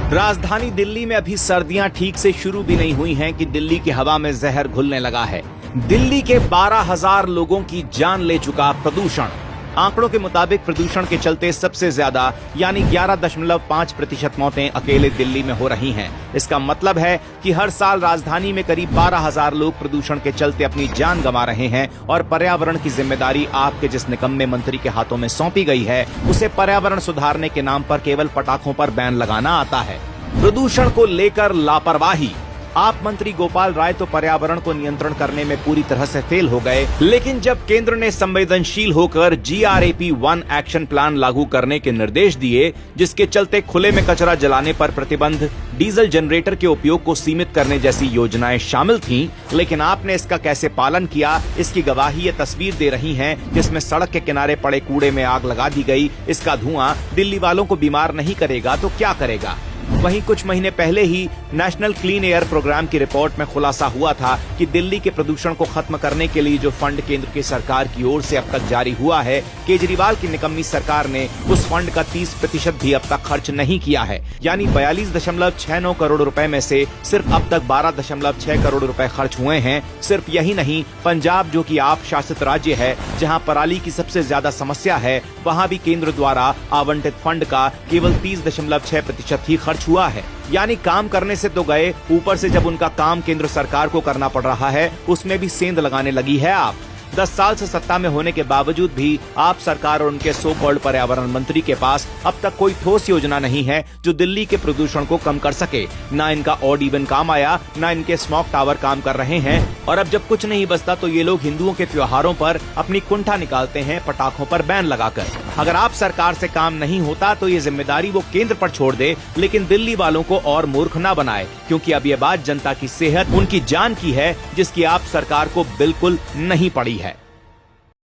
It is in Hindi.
राजधानी दिल्ली में अभी सर्दियां ठीक से शुरू भी नहीं हुई हैं कि दिल्ली की हवा में जहर घुलने लगा है। दिल्ली के 12,000 लोगों की जान ले चुका प्रदूषण। आंकड़ों के मुताबिक प्रदूषण के चलते सबसे ज्यादा यानी 11.5% मौतें अकेले दिल्ली में हो रही हैं। इसका मतलब है कि हर साल राजधानी में करीब 12,000 लोग प्रदूषण के चलते अपनी जान गंवा रहे हैं और पर्यावरण की जिम्मेदारी आपके जिस निकम्मे मंत्री के हाथों में सौंपी गई है उसे पर्यावरण सुधारने के नाम पर केवल पटाखों पर बैन लगाना आता है। प्रदूषण को लेकर लापरवाही। आप मंत्री गोपाल राय तो पर्यावरण को नियंत्रण करने में पूरी तरह से फेल हो गए, लेकिन जब केंद्र ने संवेदनशील होकर GRAP 1 एक्शन प्लान लागू करने के निर्देश दिए, जिसके चलते खुले में कचरा जलाने पर प्रतिबंध, डीजल जनरेटर के उपयोग को सीमित करने जैसी योजनाएं शामिल थीं, लेकिन आपने इसका कैसे पालन किया, इसकी गवाही ये तस्वीर दे रही है जिसमें सड़क के किनारे पड़े कूड़े में आग लगा दी गई। इसका धुआं दिल्ली वालों को बीमार नहीं करेगा तो क्या करेगा। वहीं कुछ महीने पहले ही नेशनल क्लीन एयर प्रोग्राम की रिपोर्ट में खुलासा हुआ था कि दिल्ली के प्रदूषण को खत्म करने के लिए जो फंड केंद्र की सरकार की ओर से अब तक जारी हुआ है, केजरीवाल की निकम्मी सरकार ने उस फंड का 30% भी अब तक खर्च नहीं किया है। यानी 42.69 करोड़ रुपए में से सिर्फ अब तक 12.6 करोड़ रुपए खर्च हुए हैं। सिर्फ यही नहीं, पंजाब जो कि आप शासित राज्य है, जहां पराली की सबसे ज्यादा समस्या है, वहां भी केंद्र द्वारा आवंटित फंड का केवल 30.6% ही खर्च हुआ है। यानी काम करने से तो गए, ऊपर से जब उनका काम केंद्र सरकार को करना पड़ रहा है उसमें भी सेंध लगाने लगी है आप। 10 साल से सत्ता में होने के बावजूद भी आप सरकार और उनके सो कॉल्ड पर्यावरण मंत्री के पास अब तक कोई ठोस योजना नहीं है जो दिल्ली के प्रदूषण को कम कर सके। ना इनका ऑड इवन काम आया, ना इनके स्मॉग टावर काम कर रहे हैं, और अब जब कुछ नहीं बचता तो ये लोग हिंदुओं के त्योहारों पर अपनी कुंठा निकालते हैं पटाखों पर बैन लगाकर। अगर आप सरकार से काम नहीं होता तो ये जिम्मेदारी वो केंद्र पर छोड़ दे, लेकिन दिल्ली वालों को और मूर्ख न बनाए, क्योंकि अब ये बात जनता की सेहत, उनकी जान की है, जिसकी आप सरकार को बिल्कुल नहीं पड़ी है।